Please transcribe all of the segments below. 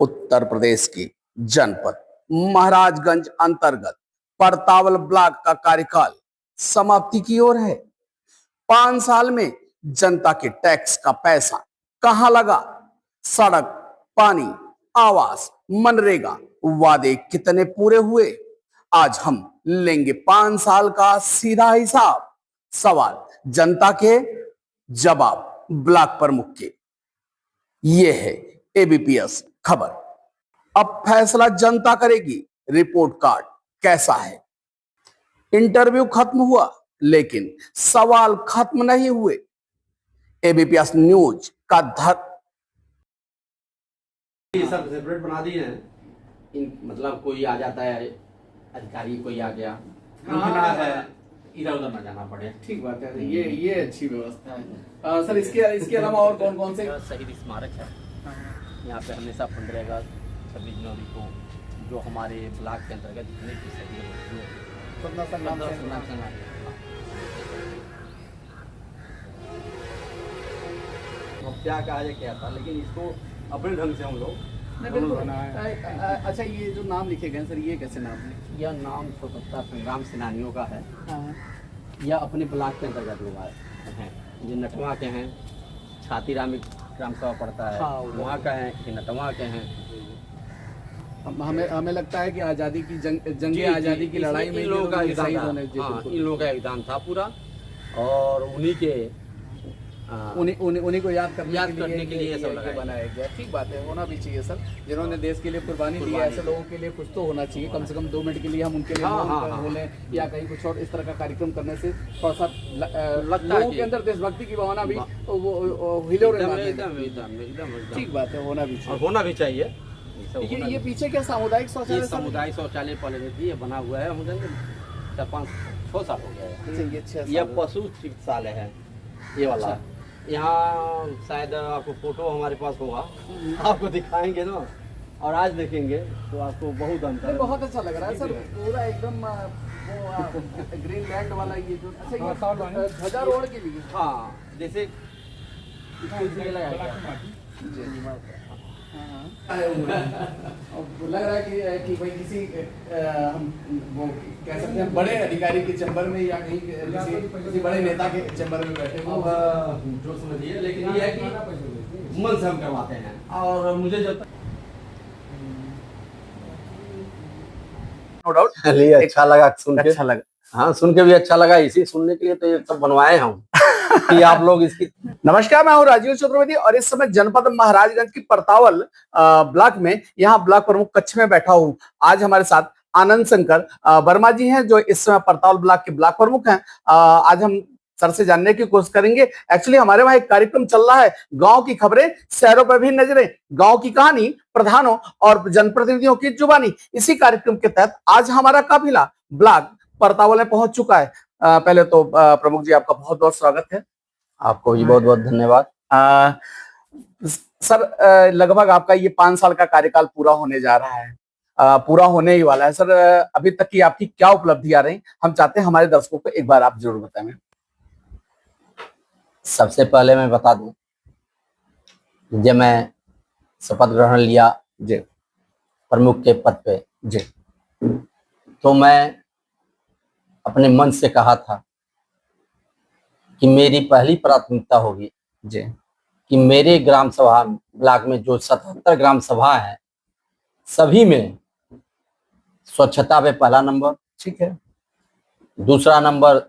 उत्तर प्रदेश की जनपद महाराजगंज अंतर्गत परतावल ब्लॉक का कार्यकाल समाप्ति की ओर है। 5 साल में जनता के टैक्स का पैसा कहां लगा? सड़क, पानी, आवास, मनरेगा वादे कितने पूरे हुए? आज हम लेंगे 5 साल का सीधा हिसाब। सवाल जनता के, जवाब ब्लॉक प्रमुख के। ये है एबीपीएस खबर। अब फैसला जनता करेगी। रिपोर्ट कार्ड कैसा है? इंटरव्यू खत्म हुआ लेकिन सवाल खत्म नहीं हुए। एबीपीएस न्यूज का ये सब सेपरेट बना दिए हैं। मतलब कोई आ जाता है, अधिकारी कोई आ गया, रुकना है, इधर उधर ना जाना पड़े। ठीक बात है, ये अच्छी व्यवस्था है। सर इसके अलावा और कौन कौन से शहीद स्मारक है यहाँ पे? हमेशा 15 अगस्त 26 जनवरी को जो हमारे ब्लॉक के अंतर्गत जितने भी शहीद क्या कहा जाए क्या था, लेकिन इसको अपने ढंग से हम लोग बनाए। अच्छा, ये जो नाम लिखे गए सर, ये कैसे नाम है? यह नाम स्वतंत्रता संग्राम सेनानियों का है। यह अपने ब्लॉक के अंतर्गत लोग हैं। ये नटवा के हैं, छातीराम ग्राम सभा पड़ता है, वहाँ का है, ये नटवा के हैं। हमें लगता है कि आज़ादी की जंग आज़ादी की लड़ाई में इन लोगों का इन लोगों का योगदान था पूरा, और उन्हीं के उन्हीं को याद करने के लिए सब बनाया गया। ठीक बात है, होना भी चाहिए सर। जिन्होंने देश के लिए कुर्बानी दी है, ऐसे लोगों के लिए कुछ तो होना चाहिए। कम से कम 2 मिनट के लिए हम उनके लिए बोले या कहीं कुछ और इस तरह का कार्यक्रम करने से थोड़ा सा लोगों के अंदर देशभक्ति की भावना भी ठीक बात है, होना भी चाहिए। ये पीछे क्या सामुदायिक शौचालय? सामुदायिक शौचालय पहले ये बना हुआ है, 4-5-6 साल हो गया है। यह पशु चिकित्सालय है, ये वाला। यहाँ शायद आपको फोटो हमारे पास होगा, आपको दिखाएंगे ना, और आज देखेंगे तो आपको बहुत अंतर। बहुत अच्छा लग रहा है सर, पूरा एकदम वो ग्रीन लैंड वाला ये जो ध्वजारोहण के लिए। हाँ, जैसे लग रहा है कि भाई किसी हम वो कह सकते हैं बड़े अधिकारी के चैम्बर में या कहीं किसी बड़े नेता के चैम्बर में बैठे हो। जो समझिए, लेकिन ये है कि मन से हम करवाते हैं। और मुझे जब नो डाउट अच्छा लगा सुन के। अच्छा लगा, हाँ, सुन के भी अच्छा लगा। इसी सुनने के लिए तो ये सब बनवाए हम कि आप लोग इसकी। नमस्कार, मैं हूं राजीव चतुर्वेदी और इस समय जनपद महाराजगंज की परतावल ब्लॉक में यहाँ ब्लॉक प्रमुख कक्ष में बैठा हूं। आज हमारे साथ आनंद शंकर वर्मा जी हैं, जो इस समय परतावल ब्लॉक के ब्लॉक प्रमुख हैं। आज हम सर से जानने की कोशिश करेंगे। एक्चुअली हमारे वहां एक कार्यक्रम चल रहा है, गांव की खबरें, शहरों पर भी नजरें, गांव की कहानी प्रधानों और जनप्रतिनिधियों की जुबानी। इसी कार्यक्रम के तहत आज हमारा काफिला ब्लॉक परतावल में पहुंच चुका है। पहले तो प्रमुख जी, आपका बहुत बहुत स्वागत है। आपको भी बहुत बहुत धन्यवाद। सर, लगभग आपका ये 5 साल का कार्यकाल पूरा होने जा रहा है, पूरा होने ही वाला है। सर, अभी तक की आपकी क्या उपलब्धियां रही, हम चाहते हैं हमारे दर्शकों को एक बार आप जरूर बताएं। सबसे पहले मैं बता दूं, जब मैं शपथ ग्रहण लिया जी प्रमुख के पद पे जी, तो मैं अपने मन से कहा था कि मेरी पहली प्राथमिकता होगी जी कि मेरे ग्राम सभा ब्लॉक में जो 77 ग्राम सभा है, सभी में स्वच्छता पे पहला नंबर। ठीक है। दूसरा नंबर,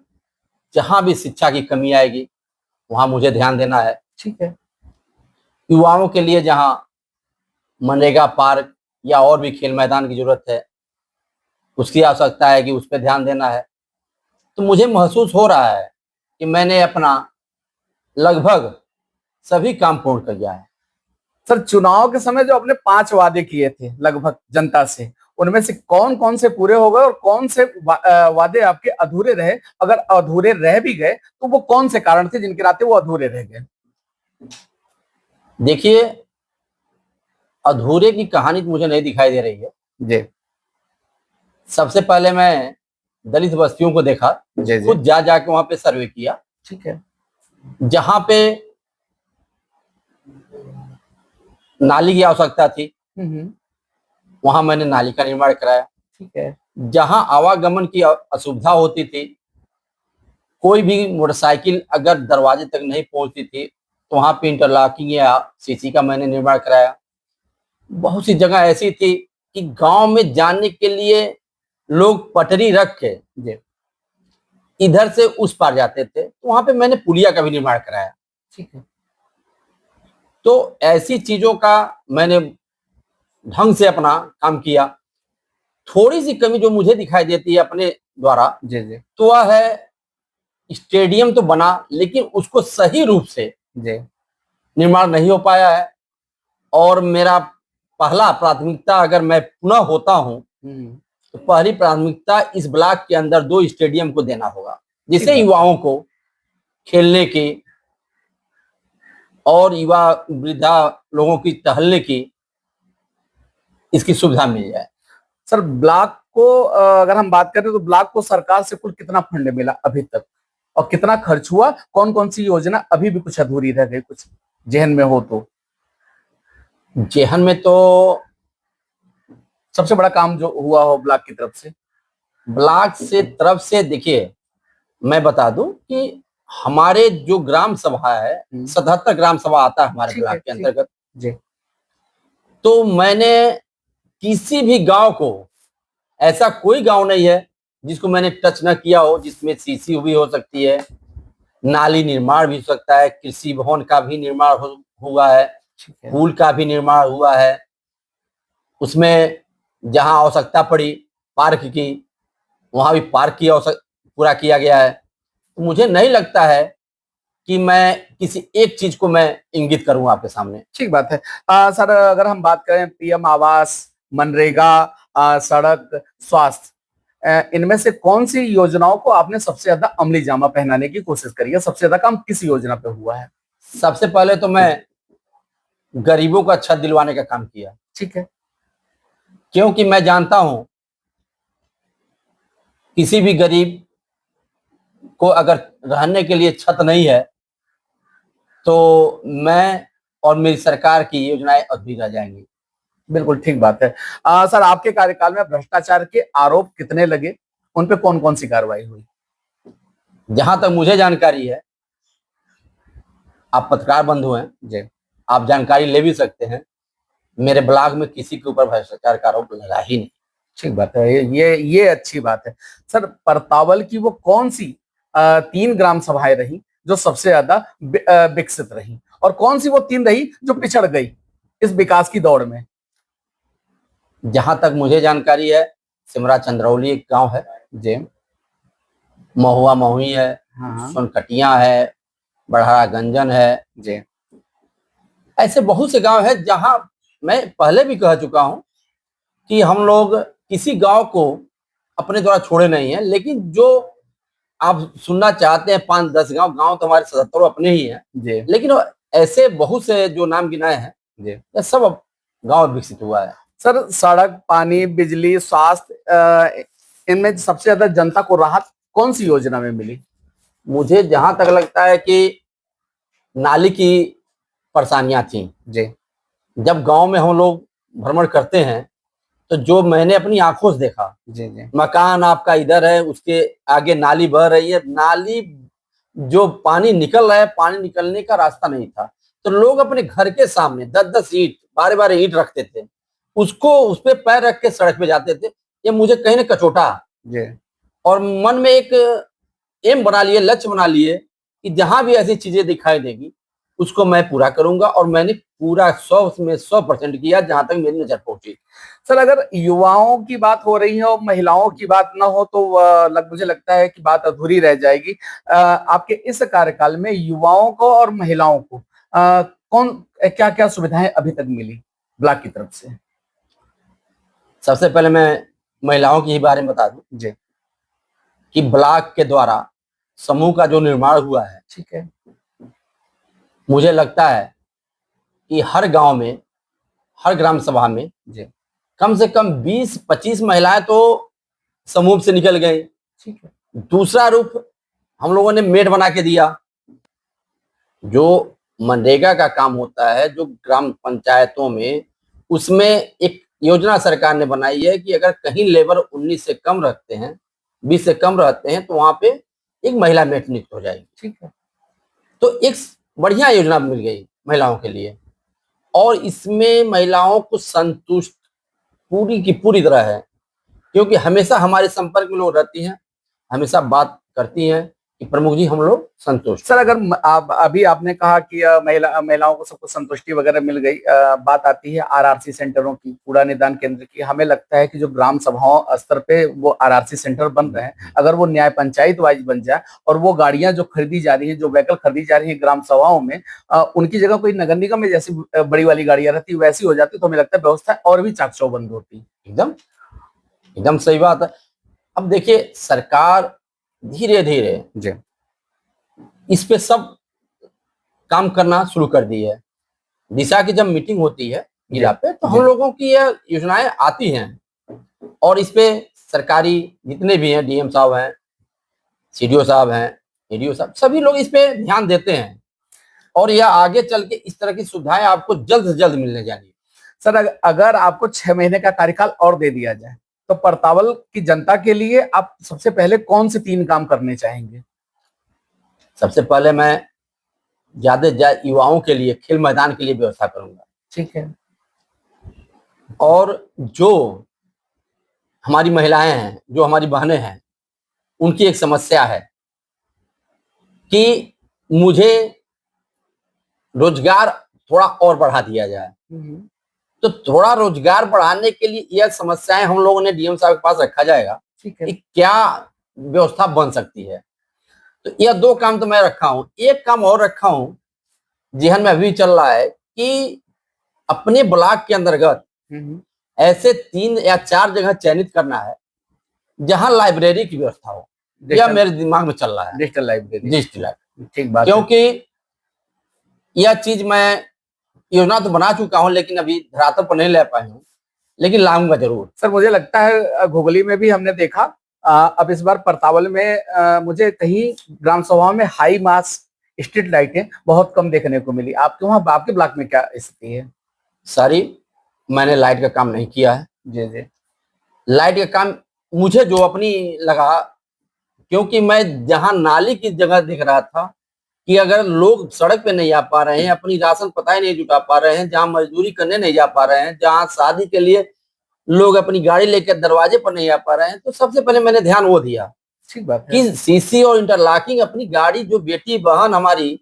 जहां भी शिक्षा की कमी आएगी वहां मुझे ध्यान देना है। ठीक है। युवाओं के लिए जहां मनरेगा पार्क या और भी खेल मैदान की जरूरत है, उसकी आवश्यकता है कि उस पर ध्यान देना है। तो मुझे महसूस हो रहा है कि मैंने अपना लगभग सभी काम पूर्ण कर दिया है। सर, चुनाव के समय जो आपने 5 वादे किए थे लगभग जनता से, उनमें से कौन कौन से पूरे हो गए और कौन से वादे आपके अधूरे रहे? अगर अधूरे रह भी गए तो वो कौन से कारण थे जिनके नाते वो अधूरे रह गए? देखिए, अधूरे की कहानी तो मुझे नहीं दिखाई दे रही है जी। सबसे पहले मैं दलित बस्तियों को देखा, खुद जा जाके वहां पे सर्वे किया। ठीक है। जहां पे नाली की आवश्यकता थी वहां मैंने नाली का निर्माण कराया। ठीक है। जहां आवागमन की असुविधा होती थी, कोई भी मोटरसाइकिल अगर दरवाजे तक नहीं पहुंचती थी, तो वहां पे इंटरलॉकिंग या सीसी का मैंने निर्माण कराया। बहुत सी जगह ऐसी थी कि गांव में जाने के लिए लोग पटरी रख के जी। इधर से उस पार जाते थे, तो वहां पे मैंने पुलिया का भी निर्माण कराया। ठीक है। तो ऐसी चीजों का मैंने ढंग से अपना काम किया। थोड़ी सी कमी जो मुझे दिखाई देती है अपने द्वारा, जी जी तो वह है स्टेडियम तो बना, लेकिन उसको सही रूप से जी। निर्माण नहीं हो पाया है। और मेरा पहला प्राथमिकता अगर मैं पुनः होता हूं, तो पहली प्राथमिकता इस ब्लॉक के अंदर 2 स्टेडियम को देना होगा, जिससे युवाओं को खेलने की और युवा वृद्धा लोगों की टहलने की इसकी सुविधा मिल जाए। सर ब्लॉक को अगर हम बात करें तो ब्लॉक को सरकार से कुल कितना फंड मिला अभी तक और कितना खर्च हुआ, कौन कौन सी योजना अभी भी कुछ अधूरी रह गई, कुछ जहन में हो तो? जेहन में तो सबसे बड़ा काम जो हुआ हो ब्लॉक की तरफ से? ब्लॉक से तरफ से देखिए, मैं बता दूं कि हमारे जो ग्राम सभा है, 77 ग्राम सभा आता है हमारे ब्लॉक के अंतर्गत जी। तो मैंने किसी भी गांव को, ऐसा कोई गांव नहीं है जिसको मैंने टच न किया हो, जिसमें सीसी भी हो सकती है, नाली निर्माण भी हो सकता है, कृषि भवन का भी निर्माण हुआ है, पुल का भी निर्माण हुआ है। उसमें जहां आवश्यकता पड़ी पार्क की, वहां भी पार्क की पूरा किया गया है। तो मुझे नहीं लगता है कि मैं किसी एक चीज को मैं इंगित करूं आपके सामने। ठीक बात है। सर अगर हम बात करें पीएम आवास, मनरेगा, सड़क, स्वास्थ्य, इनमें से कौन सी योजनाओं को आपने सबसे ज्यादा अमली जामा पहनाने की कोशिश करी है? सबसे ज्यादा काम किस योजना पे हुआ है? सबसे पहले तो मैं गरीबों को छत दिलवाने का काम किया। ठीक है। क्योंकि मैं जानता हूं किसी भी गरीब को अगर रहने के लिए छत नहीं है, तो मैं और मेरी सरकार की योजनाएं अधूरी रह जाएंगी। बिल्कुल ठीक बात है। सर आपके कार्यकाल में भ्रष्टाचार के आरोप कितने लगे, उन पे कौन कौन सी कार्रवाई हुई? जहां तक मुझे जानकारी है, आप पत्रकार बंधु हैं जी, आप जानकारी ले भी सकते हैं, मेरे ब्लॉग में किसी के ऊपर भ्रष्टाचार का आरोप लगा ही नहीं। ठीक बात है, ये अच्छी बात है। सर परतावल की वो कौन सी 3 ग्राम सभाएं रही जो सबसे ज्यादा विकसित रही, और कौन सी वो 3 रही जो पिछड़ गई इस विकास की दौड़ में? जहां तक मुझे जानकारी है, सिमरा चंद्रौली एक गांव है जी, महुआ महुई है, सोनकटिया है, बढ़ारा गंजन है जी। ऐसे बहुत से गांव है जहां मैं पहले भी कह चुका हूं कि हम लोग किसी गांव को अपने द्वारा छोड़े नहीं है, लेकिन जो आप सुनना चाहते हैं 5-10 गांव तो हमारे 77 अपने ही हैं जी, लेकिन ऐसे बहुत से जो नाम गिनाए हैं जी, सब गांव विकसित हुआ है। सर सड़क, पानी, बिजली, स्वास्थ्य, इनमें सबसे ज्यादा जनता को राहत कौन सी योजना में मिली? मुझे जहां तक लगता है कि नाली की परेशानियां थी जी। जब गांव में हम लोग भ्रमण करते हैं तो जो मैंने अपनी आंखों से देखा जी जी, मकान आपका इधर है, उसके आगे नाली बह रही है, नाली जो पानी निकल रहा है, पानी निकलने का रास्ता नहीं था, तो लोग अपने घर के सामने 10-10 ईंट, 12-12 ईंट रखते थे, उसको उस पे पैर रख के सड़क पे जाते थे। ये मुझे कहीं न कचोटा जी, और मन में एक एम बना लिए, लक्ष्य बना लिए कि जहां भी ऐसी चीजें दिखाई देगी उसको मैं पूरा करूंगा, और मैंने पूरा 100 में 100% किया जहां तक मेरी नजर पहुंची। सर अगर युवाओं की बात हो रही है और महिलाओं की बात ना हो तो मुझे लगता है कि बात अधूरी रह जाएगी। आपके इस कार्यकाल में युवाओं को और महिलाओं को कौन क्या क्या सुविधाएं अभी तक मिली ब्लॉक की तरफ से? सबसे पहले मैं महिलाओं के ही बारे में बता दूं जी, कि ब्लॉक के द्वारा समूह का जो निर्माण हुआ है, ठीक है, मुझे लगता है कि हर गांव में, हर ग्राम सभा में जी, कम से कम 20-25 महिलाएं तो समूह से निकल गई। ठीक है। दूसरा रूप हम लोगों ने मेड बना के दिया। जो मनरेगा का काम होता है, जो ग्राम पंचायतों में उसमें एक योजना सरकार ने बनाई है कि अगर कहीं लेबर 19 से कम रखते हैं, 20 से कम रहते हैं, तो वहां पे एक महिला मेट नियुक्त हो जाएगी। ठीक है। तो एक बढ़िया योजना मिल गई महिलाओं के लिए, और इसमें महिलाओं को संतुष्ट पूरी की पूरी तरह है, क्योंकि हमेशा हमारे संपर्क में लोग रहती हैं, हमेशा बात करती हैं कि प्रमुख जी हम लोग संतुष्ट। सर अगर आप अभी आपने कहा कि महिलाओं को सबको संतुष्टि वगैरह मिल गई, बात आती है आरआरसी सेंटरों की, कूड़ा निदान केंद्र की। हमें लगता है कि जो ग्राम सभाओं स्तर पे वो आरआरसी सेंटर बन रहे हैं, अगर वो न्याय पंचायत वाइज बन जाए और वो गाड़ियां जो खरीदी जा रही हैं, जो व्हीकल खरीदी जा रही है ग्राम सभाओं में, उनकी जगह कोई नगर निगम में जैसी बड़ी वाली गाड़ियां रहती वैसी हो जाती, तो हमें लगता है व्यवस्था और भी चाक चौबंद होती। एकदम एकदम सही बात है। अब देखिए सरकार धीरे धीरे जी इस पे सब काम करना शुरू कर दी है। दिशा की जब मीटिंग होती है जिला पे, तो हम लोगों की यह योजनाएं आती हैं, और इस पे सरकारी जितने भी हैं, डीएम साहब हैं, सीडीओ साहब हैं, एडीओ साहब, सभी लोग इस पे ध्यान देते हैं, और यह आगे चल के इस तरह की सुविधाएं आपको जल्द से जल्द मिलने जाएंगी। सर अगर आपको 6 महीने का कार्यकाल और दे दिया जाए, तो परतावल की जनता के लिए आप सबसे पहले कौन से 3 काम करने चाहेंगे? सबसे पहले मैं ज्यादा से ज्यादा युवाओं के लिए खेल मैदान के लिए व्यवस्था करूंगा। ठीक है। और जो हमारी महिलाएं हैं, जो हमारी बहनें हैं, उनकी एक समस्या है कि मुझे रोजगार थोड़ा और बढ़ा दिया जाए। तो थोड़ा रोजगार बढ़ाने के लिए यह समस्याएं हम लोगों ने डीएम साहब के पास रखा जाएगा कि क्या व्यवस्था बन सकती है। तो यह 2 काम तो मैं रखा हूं। एक काम और रखा हूं, जेहन में अभी चल रहा है, कि अपने ब्लॉक के अंतर्गत ऐसे 3 या 4 जगह चयनित करना है जहां लाइब्रेरी की व्यवस्था हो। यह मेरे दिमाग में चल रहा है, डिजिटल लाइब्रेरी। Digital library. ठीक बात। क्योंकि यह चीज मैं योजना तो बना चुका हूं, लेकिन अभी धरातल पर नहीं ले पाया हूं, लेकिन लाऊंगा जरूर। सर मुझे लगता है घुगली में भी हमने देखा, अब इस बार परतावल में मुझे कहीं ग्राम सभाओं में हाई मास स्ट्रीट लाइटें बहुत कम देखने को मिली। आपके वहाँ आपके ब्लॉक में क्या स्थिति है? सारी मैंने लाइट का काम नहीं किया है। जी जी। लाइट का काम मुझे जो अपनी लगा, क्योंकि मैं जहां नाली की जगह देख रहा था कि अगर लोग सड़क पे नहीं आ पा रहे हैं, अपनी राशन पता नहीं जुटा पा रहे हैं, जहां मजदूरी करने नहीं जा पा रहे हैं, जहां शादी के लिए लोग अपनी गाड़ी लेकर दरवाजे पर नहीं आ पा रहे हैं, तो सबसे पहले मैंने ध्यान वो दिया। ठीक बात है कि सीसी और इंटरलॉकिंग अपनी गाड़ी, जो बेटी बहन हमारी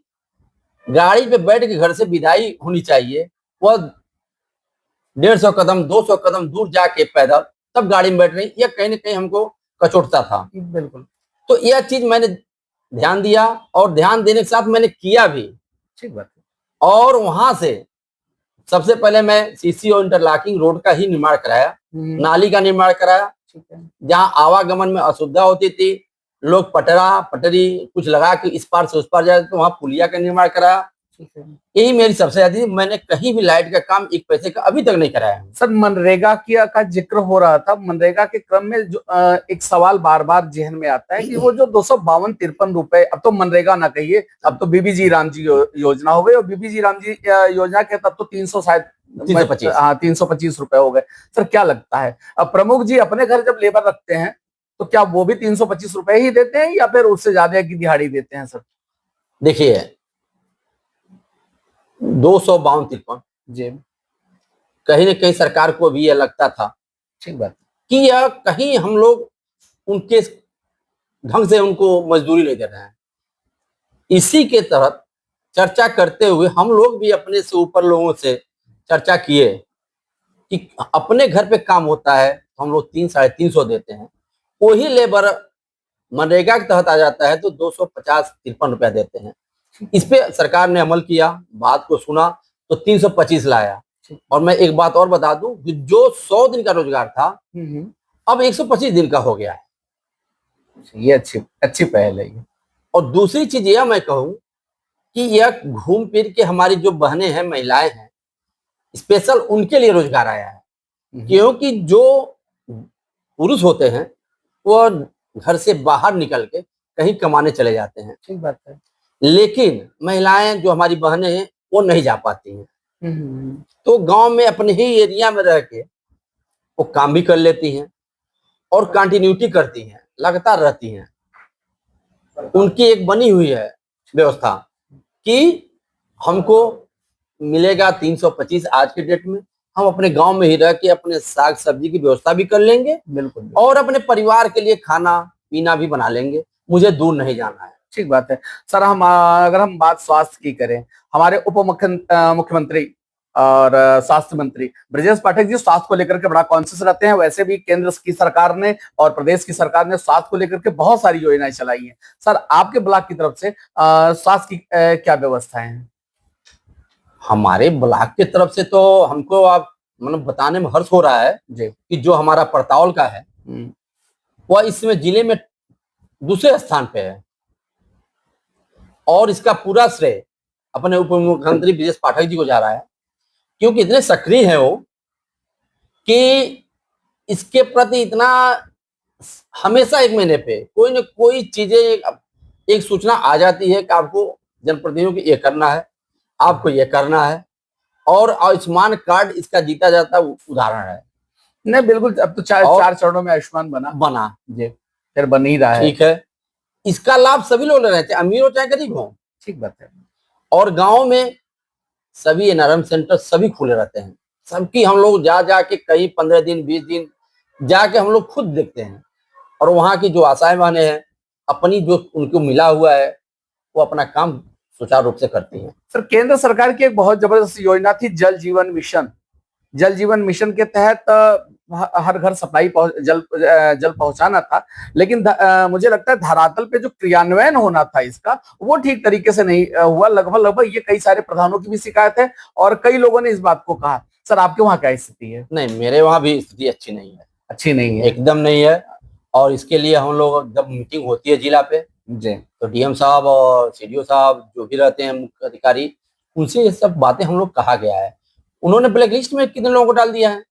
गाड़ी पे बैठ के घर से विदाई होनी चाहिए, वह 150 कदम 200 कदम दूर जाके पैदल तब गाड़ी में बैठ रही, यह कहीं ना कहीं हमको कचोटता था। बिल्कुल। तो यह चीज मैंने ध्यान दिया, और ध्यान देने के साथ मैंने किया भी। ठीक बात है। और वहां से सबसे पहले मैं सीसी और इंटरलॉकिंग रोड का ही निर्माण कराया, नाली का निर्माण कराया। ठीक है। जहां आवागमन में असुविधा होती थी, लोग पटरी कुछ लगा के इस पार से उस पार जाते, तो वहां पुलिया का निर्माण कराया। यही मेरी सबसे ज्यादा, मैंने कहीं भी लाइट का काम 1 पैसे का अभी तक नहीं कराया। सर मनरेगा का जिक्र हो रहा था, मनरेगा के क्रम में जो एक सवाल बार बार जहन में आता है कि वो जो 252-53 रुपए, अब तो मनरेगा ना कहिए, अब तो बीबीजी राम जी योजना हो गई, और बीबीजी राम जी योजना के तब तो 300 शायद 325 325 रुपए हो गए। सर क्या लगता है, अब प्रमुख जी अपने घर जब लेबर रखते हैं तो क्या वो भी 325 रुपए ही देते हैं या फिर उससे ज्यादा की दिहाड़ी देते हैं? सर देखिए 252-53 जी, कहीं न कहीं सरकार को भी यह लगता था, ठीक बात, कि यह कहीं हम लोग उनके ढंग से उनको मजदूरी नहीं दे रहे हैं। इसी के तहत चर्चा करते हुए हम लोग भी अपने से ऊपर लोगों से चर्चा किए कि अपने घर पे काम होता है तो हम लोग 300-350 देते हैं, वही लेबर मनरेगा के तहत आ जाता है तो 250-53 रुपया देते हैं। इस पे सरकार ने अमल किया, बात को सुना, तो 325 लाया। और मैं एक बात और बता दूं कि जो 100 दिन का रोजगार था अब 125 दिन का हो गया है। ये अच्छी पहल है। और दूसरी चीज यह मैं कहूं कि यह घूम फिर के हमारी जो बहनें हैं, महिलाएं हैं, स्पेशल उनके लिए रोजगार आया है। क्योंकि जो पुरुष होते हैं वो घर से बाहर निकल के कहीं कमाने चले जाते हैं, ठीक बात है, लेकिन महिलाएं जो हमारी बहनें हैं वो नहीं जा पाती हैं। तो गांव में अपने ही एरिया में रह के वो काम भी कर लेती हैं और कंटिन्यूटी करती हैं, लगातार रहती हैं। उनकी एक बनी हुई है व्यवस्था कि हमको मिलेगा 325 आज के डेट में, हम अपने गांव में ही रह के अपने साग सब्जी की व्यवस्था भी कर लेंगे, बिल्कुल। और अपने परिवार के लिए खाना पीना भी बना लेंगे, मुझे दूर नहीं जाना है। ठीक बात है सर। अगर हम बात स्वास्थ्य की करें, हमारे मुख्यमंत्री और स्वास्थ्य मंत्री ब्रजेश पाठक जी स्वास्थ्य को लेकर के बड़ा कॉन्शियस रहते हैं। वैसे भी केंद्र की सरकार ने और प्रदेश की सरकार ने स्वास्थ्य को लेकर के बहुत सारी योजनाएं चलाई हैं। सर, आपके ब्लॉक की तरफ से स्वास्थ्य की क्या व्यवस्थाएं हैं? हमारे ब्लॉक की तरफ से तो हमको आप मतलब बताने में हर्ष हो रहा है जी कि जो हमारा परतावल का है वह इसमें जिले में दूसरे स्थान पे है, और इसका पूरा श्रेय अपने उप मुख्यमंत्री ब्रजेश पाठक जी को जा रहा है, क्योंकि इतने सक्रिय है वो कि इसके प्रति इतना हमेशा एक महीने पे कोई न कोई चीजें एक सूचना आ जाती है कि आपको जनप्रतिनिधियों को ये करना है, आपको ये करना है, और आयुष्मान कार्ड इसका जीता जाता उदाहरण है। नहीं बिल्कुल, अब तो चार चरणों में आयुष्मान बना जी, फिर बन ही रहा है। ठीक है, इसका लाभ सभी लोग ले रहे हैं, चाहे अमीर हो चाहे गरीब हो। ठीक बात है। और गांव में सभी एनआरएम सेंटर सभी खुले रहते हैं, सबकी हम लोग जा जाके कई 15 दिन 20 दिन जाके हम लोग खुद देखते हैं, और वहां की जो आशाएं बहने हैं अपनी जो उनको मिला हुआ है वो अपना काम सुचारू रूप से करती हैं। सर, केंद्र सरकार की एक बहुत जबरदस्त योजना थी जल जीवन मिशन। जल जीवन मिशन के तहत हर घर सप्लाई जल पहुंचाना था, लेकिन मुझे लगता है धरातल पे जो क्रियान्वयन होना था इसका वो ठीक तरीके से नहीं हुआ। लगभग ये कई सारे प्रधानों की भी शिकायत है और कई लोगों ने इस बात को कहा। सर, आपके वहाँ क्या स्थिति है? नहीं, मेरे वहाँ भी स्थिति अच्छी नहीं है। अच्छी नहीं है? एकदम नहीं है। और इसके लिए हम लोग जब मीटिंग होती है जिला पे जी, तो डीएम साहब और सीडीओ साहब जो भी रहते हैं मुख्य अधिकारी, उनसे ये सब बातें हम लोग कहा गया है। उन्होंने ब्लैक लिस्ट में कितने लोगों को डाल दिया है,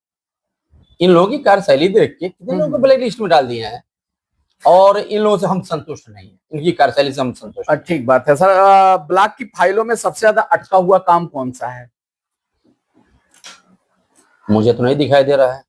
इन लोगों की कार्यशैली देख के कितने लोगों को ब्लैक लिस्ट में डाल दिया है, और इन लोगों से हम संतुष्ट नहीं है, इनकी कार्यशैली से हम संतुष्ट। ठीक बात है। सर, ब्लॉक की फाइलों में सबसे ज्यादा अटका हुआ काम कौन सा है? मुझे तो नहीं दिखाई दे रहा है,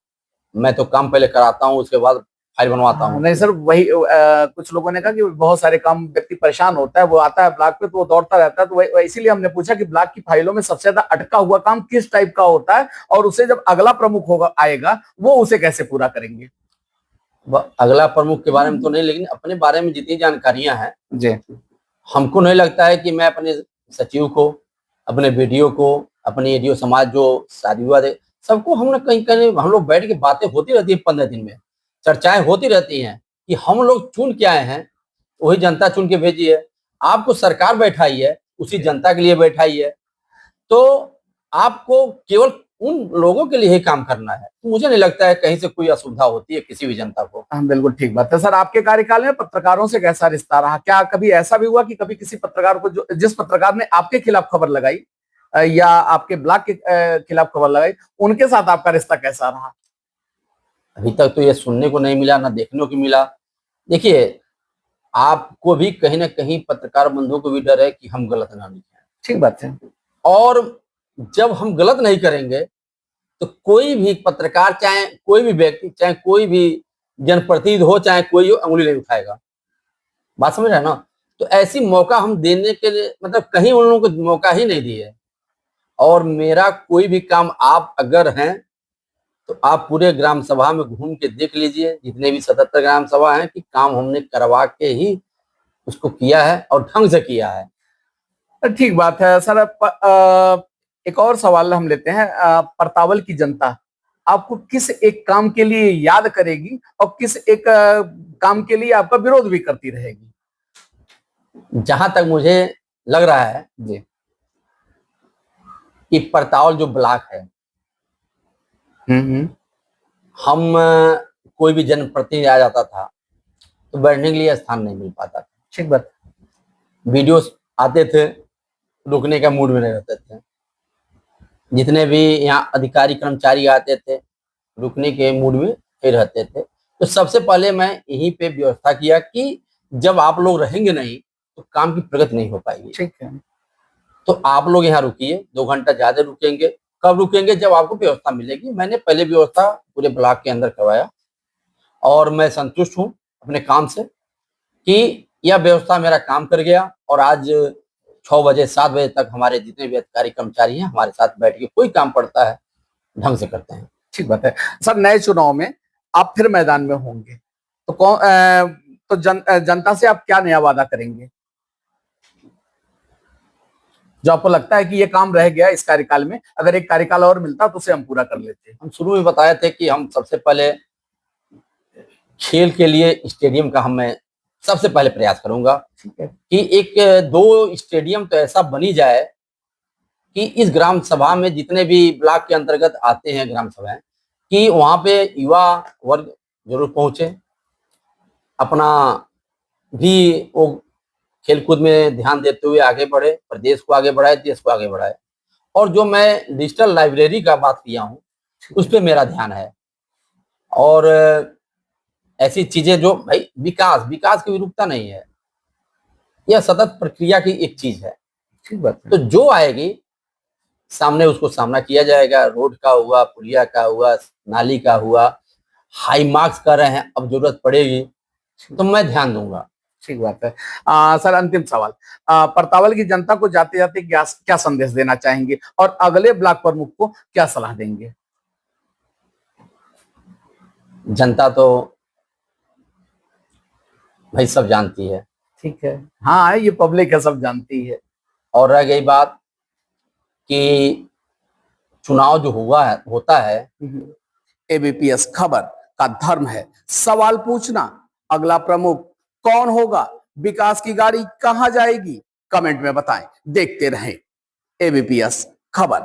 मैं तो काम पहले कराता हूँ उसके बाद फाइल बनवाता हूँ। नहीं सर, वही कुछ लोगों ने कहा कि बहुत सारे काम व्यक्ति परेशान होता है, वो आता है ब्लॉक पे तो वो दौड़ता रहता है, तो इसीलिए हमने पूछा कि ब्लॉक की फाइलों में सबसे ज्यादा अटका हुआ काम किस टाइप का होता है, और उसे जब अगला प्रमुख होगा आएगा वो उसे कैसे पूरा करेंगे? अगला प्रमुख के बारे में तो नहीं, लेकिन अपने बारे में जितनी जानकारियां हैं जी, हमको नहीं लगता है कि मैं अपने सचिव को, अपने बीडीओ को, अपने एडीओ समाज जो शादी विवाह सबको हम लोग कहीं हम लोग बैठ के बातें होती रहती है, 15 दिन में चर्चाएं होती रहती हैं कि हम लोग चुन के आए हैं, वही जनता चुन के भेजी है। आपको सरकार बैठाई है, उसी जनता के लिए बैठाई है, तो आपको केवल उन लोगों के लिए ही काम करना है। तो मुझे नहीं लगता है कहीं से कोई असुविधा होती है किसी भी जनता को। हाँ, बिल्कुल ठीक बात है। सर, आपके कार्यकाल में पत्रकारों से कैसा रिश्ता रहा? क्या कभी ऐसा भी हुआ कि कभी किसी पत्रकार को जिस पत्रकार ने आपके खिलाफ खबर लगाई या आपके ब्लॉक के खिलाफ खबर लगाई, उनके साथ आपका रिश्ता कैसा रहा? अभी तक तो ये सुनने को नहीं मिला, ना देखने को मिला। देखिए, आपको भी कहीं ना कहीं पत्रकार बंधुओं को भी डर है कि हम गलत ना लिखें। ठीक बात है। और जब हम गलत नहीं करेंगे तो कोई भी पत्रकार, चाहे कोई भी व्यक्ति, चाहे कोई भी जनप्रतिनिधि हो, चाहे कोई हो, अंगुली नहीं उठाएगा। बात समझ रहे हैं ना? तो ऐसी मौका हम देने के लिए मतलब कहीं उन लोगों को मौका ही नहीं दिए। और मेरा कोई भी काम आप अगर हैं तो आप पूरे ग्राम सभा में घूम के देख लीजिए, जितने भी 77 ग्राम सभा हैं, कि काम हमने करवा के ही उसको किया है और ढंग से किया है। ठीक बात है। सर, एक और सवाल हम लेते हैं। परतावल की जनता आपको किस एक काम के लिए याद करेगी और किस एक काम के लिए आपका विरोध भी करती रहेगी? जहां तक मुझे लग रहा है जी, कि परतावल जो ब्लॉक है, हम कोई भी जनप्रतिनिधि आ जाता था तो बैठने के लिए स्थान नहीं मिल पाता था। ठीक बात। वीडियो आते थे, रुकने का मूड में नहीं रहते थे। जितने भी यहाँ अधिकारी कर्मचारी आते थे, रुकने के मूड में ही रहते थे। तो सबसे पहले मैं यहीं पे व्यवस्था किया कि जब आप लोग रहेंगे नहीं तो काम की प्रगति नहीं हो पाएगी। ठीक है। तो आप लोग यहाँ रुकिए, 2 घंटा ज्यादा रुकेंगे। कब रुकेंगे? जब आपको व्यवस्था मिलेगी। मैंने पहले व्यवस्था पूरे ब्लॉक के अंदर करवाया और मैं संतुष्ट हूँ अपने काम से कि यह व्यवस्था मेरा काम कर गया। और आज 6 बजे 7 बजे तक हमारे जितने भी अधिकारी कर्मचारी हैं हमारे साथ बैठ के कोई काम पड़ता है ढंग से करते हैं। ठीक बात है सर। नए चुनाव में आप फिर मैदान में होंगे तो जनता से आप क्या नया वादा करेंगे जो आपको लगता है कि ये काम रह गया इस कार्यकाल में, अगर एक कार्यकाल और मिलता तो उसे हम पूरा कर लेते? हम शुरू में बताए थे कि हम सबसे पहले खेल के लिए स्टेडियम का मैं सबसे पहले प्रयास करूंगा। ठीक है कि 1-2 स्टेडियम तो ऐसा बनी जाए कि इस ग्राम सभा में जितने भी ब्लॉक के अंतर्गत आते हैं ग्राम सभाएं, कि वहां पे युवा वर्ग जरूर पहुंचे, अपना भी वो खेलकूद में ध्यान देते हुए आगे बढ़े, प्रदेश को आगे बढ़ाए, देश को आगे बढ़ाए। और जो मैं डिजिटल लाइब्रेरी का बात किया हूँ उस पर मेरा ध्यान है। और ऐसी चीजें जो भाई विकास की विरूपता नहीं है, यह सतत प्रक्रिया की एक चीज है। ठीक बात है। तो जो आएगी सामने उसको सामना किया जाएगा। रोड का हुआ, पुलिया का हुआ, नाली का हुआ, हाई मार्क्स कर रहे हैं, अब जरूरत पड़ेगी तो मैं ध्यान दूंगा। ठीक बात है। सर अंतिम सवाल, परतावल की जनता को जाते जाते क्या संदेश देना चाहेंगे और अगले ब्लॉक प्रमुख को क्या सलाह देंगे? जनता तो भाई सब जानती है। ठीक है, हाँ ये पब्लिक है, सब जानती है। और रह गई बात कि चुनाव जो होता है, एबीपीएस खबर का धर्म है सवाल पूछना। अगला प्रमुख कौन होगा, विकास की गाड़ी कहां जाएगी, कमेंट में बताएं। देखते रहें एबीपीएस खबर।